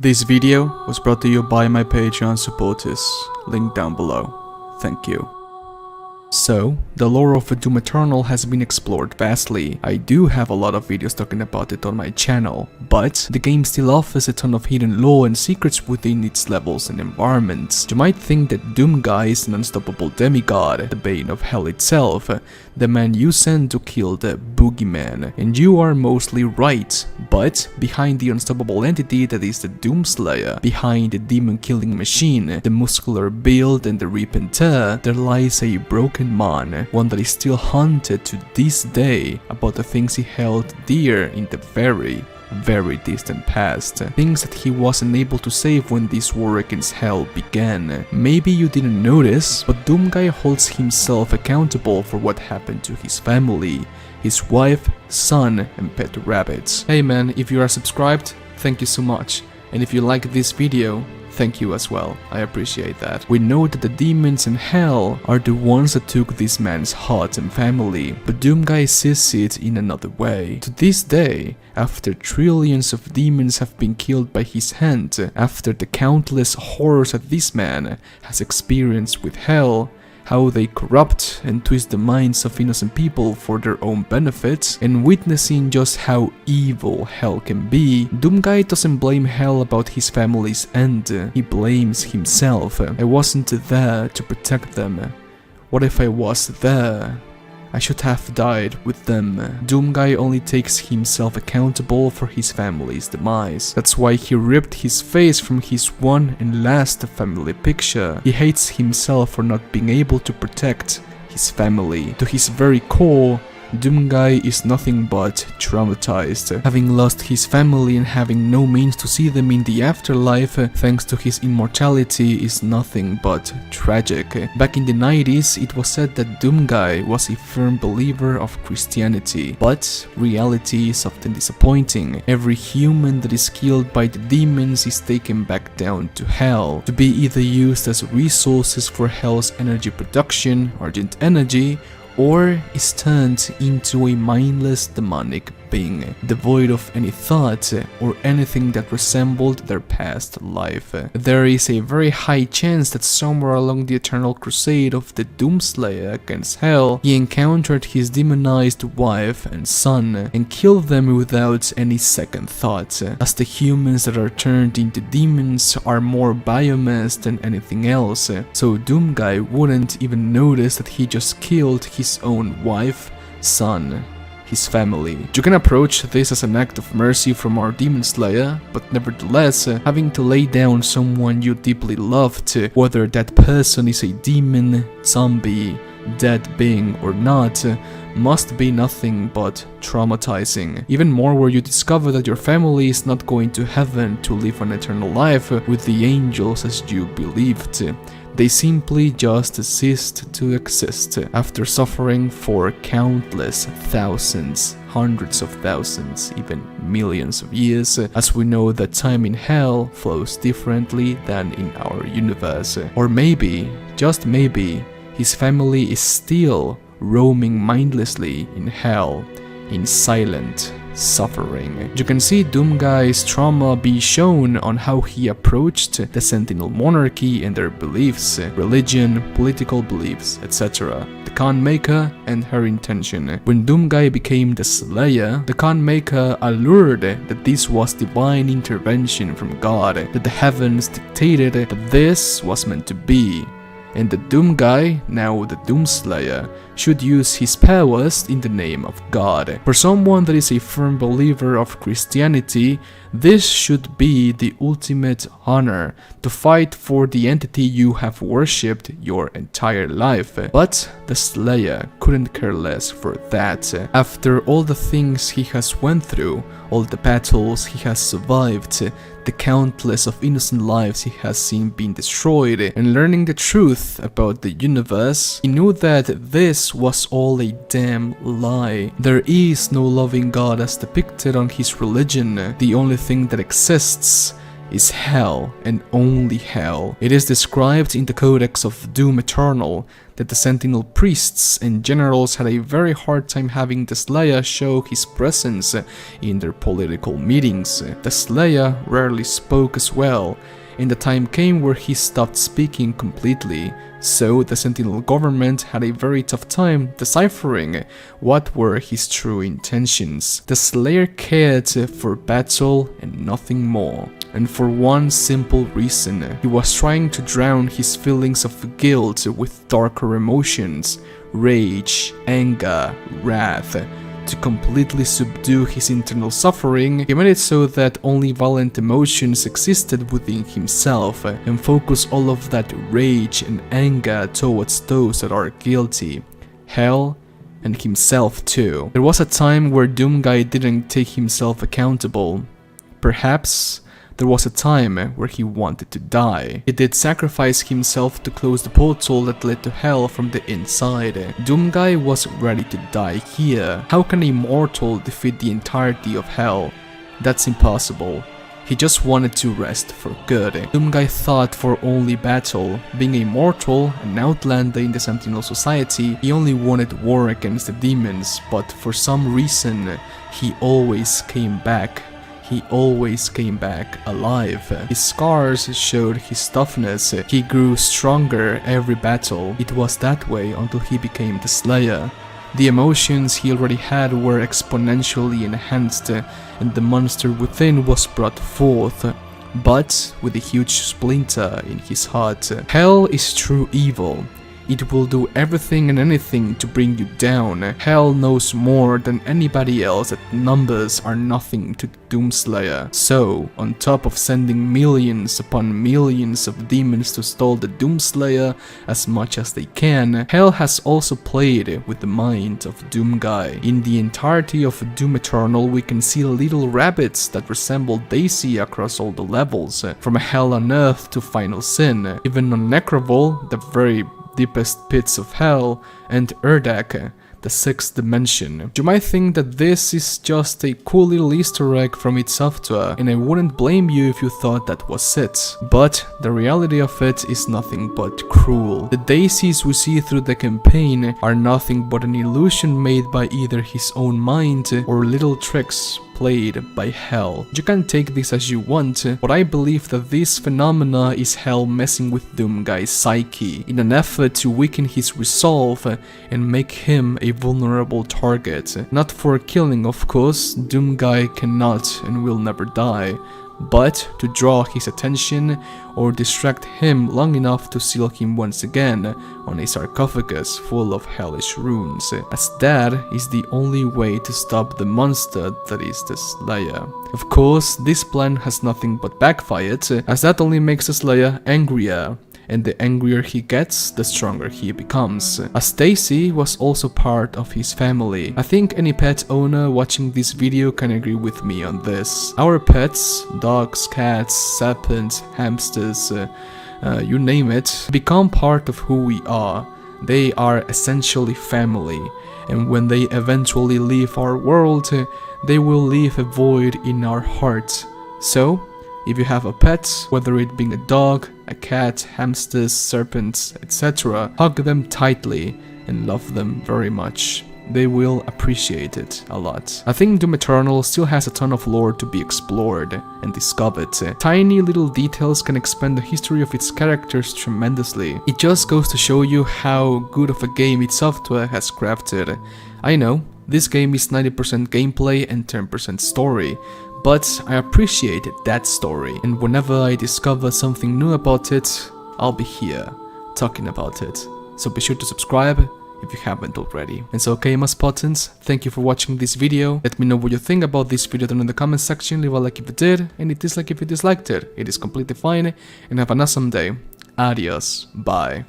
This video was brought to you by my Patreon supporters, link down below. Thank you. So, the lore of Doom Eternal has been explored vastly. I do have a lot of videos talking about it on my channel, but the game still offers a ton of hidden lore and secrets within its levels and environments. You might think that Doomguy is an unstoppable demigod, the bane of hell itself, the man you send to kill the boogeyman, and you are mostly right, but behind the unstoppable entity that is the Doomslayer, behind the demon-killing machine, the muscular build and the rip and tear, there lies a broken man, one that is still haunted to this day about the things he held dear in the very distant past, things that he wasn't able to save when this war against hell began. Maybe you didn't notice, but Doomguy holds himself accountable for what happened to his family, his wife, son, and pet rabbits. Hey man, if you are subscribed, thank you so much, and if you like this video, thank you as well, I appreciate that. We know that the demons in hell are the ones that took this man's heart and family, but Doomguy sees it in another way. To this day, after trillions of demons have been killed by his hand, after the countless horrors that this man has experienced with hell, how they corrupt and twist the minds of innocent people for their own benefit, and witnessing just how evil hell can be, Doomguy doesn't blame hell about his family's end, he blames himself. I wasn't there to protect them. What if I was there? I should have died with them. Doomguy only takes himself accountable for his family's demise. That's why he ripped his face from his one and last family picture. He hates himself for not being able to protect his family. To his very core, Doomguy is nothing but traumatized. Having lost his family and having no means to see them in the afterlife thanks to his immortality is nothing but tragic. Back in the 90s, it was said that Doomguy was a firm believer of Christianity, but reality is often disappointing. Every human that is killed by the demons is taken back down to hell, to be either used as resources for hell's energy production, Argent energy, or is turned into a mindless demonic being, devoid of any thought or anything that resembled their past life. There is a very high chance that somewhere along the eternal crusade of the Doomslayer against hell, he encountered his demonized wife and son and killed them without any second thought, as the humans that are turned into demons are more biomass than anything else, so Doomguy wouldn't even notice that he just killed his own wife, son, his family. You can approach this as an act of mercy from our demon slayer, but nevertheless, having to lay down someone you deeply loved, whether that person is a demon, zombie, dead being or not, must be nothing but traumatizing. Even more where you discover that your family is not going to heaven to live an eternal life with the angels as you believed. They simply just ceased to exist after suffering for countless thousands, hundreds of thousands, even millions of years, as we know that time in hell flows differently than in our universe. Or maybe, just maybe, his family is still roaming mindlessly in hell, in silent suffering. You can see Doomguy's trauma be shown on how he approached the Sentinel monarchy and their beliefs, religion, political beliefs, etc. The Khan Maker and her intention. When Doomguy became the Slayer, the Khan Maker allured that this was divine intervention from God, that the heavens dictated that this was meant to be, and the Doomguy, now the Doomslayer, should use his powers in the name of God. For someone that is a firm believer of Christianity, this should be the ultimate honor, to fight for the entity you have worshipped your entire life. But the Slayer couldn't care less for that. After all the things he has went through, all the battles he has survived, the countless of innocent lives he has seen being destroyed, and learning the truth about the universe, he knew that this was all a damn lie. There is no loving God as depicted on his religion. The only thing that exists is hell and only hell. It is described in the Codex of Doom Eternal that the Sentinel priests and generals had a very hard time having the Slayer show his presence in their political meetings. The Slayer rarely spoke as well, and the time came where he stopped speaking completely, so the Sentinel government had a very tough time deciphering what were his true intentions. The Slayer cared for battle and nothing more, and for one simple reason: he was trying to drown his feelings of guilt with darker emotions, rage, anger, wrath. To completely subdue his internal suffering, he made it so that only violent emotions existed within himself, and focus all of that rage and anger towards those that are guilty, hell, and himself too. There was a time where Doomguy didn't take himself accountable. Perhaps there was a time where he wanted to die. He did sacrifice himself to close the portal that led to hell from the inside. Doomguy was ready to die here. How can a mortal defeat the entirety of hell? That's impossible. He just wanted to rest for good. Doomguy thought for only battle. Being a mortal, an outlander in the Sentinel society, he only wanted war against the demons, but for some reason, he always came back. He always came back alive. His scars showed his toughness. He grew stronger every battle. It was that way until he became the Slayer. The emotions he already had were exponentially enhanced, and the monster within was brought forth, but with a huge splinter in his heart. Hell is true evil. It will do everything and anything to bring you down. Hell knows more than anybody else that numbers are nothing to Doomslayer. So, on top of sending millions upon millions of demons to stall the Doomslayer as much as they can, Hell has also played with the mind of Doomguy. In the entirety of Doom Eternal, we can see little rabbits that resemble Daisy across all the levels, from Hell on Earth to Final Sin. Even on Necrovol, the very deepest pits of hell, and Urdak, the 6th dimension. You might think that this is just a cool little Easter egg from id Software, and I wouldn't blame you if you thought that was it. But the reality of it is nothing but cruel. The daisies we see through the campaign are nothing but an illusion made by either his own mind or little tricks played by Hell. You can take this as you want, but I believe that this phenomena is Hell messing with Doomguy's psyche in an effort to weaken his resolve and make him a vulnerable target. Not for killing, of course, Doomguy cannot and will never die, but to draw his attention or distract him long enough to seal him once again on a sarcophagus full of hellish runes, as that is the only way to stop the monster that is the Slayer. Of course, this plan has nothing but backfired, as that only makes the Slayer angrier, and the angrier he gets, the stronger he becomes. As Stacy was also part of his family. I think any pet owner watching this video can agree with me on this. Our pets, dogs, cats, serpents, hamsters, you name it, become part of who we are. They are essentially family, and when they eventually leave our world, they will leave a void in our heart. So, if you have a pet, whether it being a dog, a cat, hamsters, serpents, etc., hug them tightly and love them very much. They will appreciate it a lot. I think Doom Eternal still has a ton of lore to be explored and discovered. Tiny little details can expand the history of its characters tremendously. It just goes to show you how good of a game id Software has crafted. I know, this game is 90% gameplay and 10% story, but I appreciate that story, and whenever I discover something new about it, I'll be here, talking about it. So be sure to subscribe if you haven't already. And so okay, my Spartans, thank you for watching this video. Let me know what you think about this video down in the comment section, leave a like if you did, and a dislike if you disliked it. It is completely fine, and have an awesome day. Adios, bye.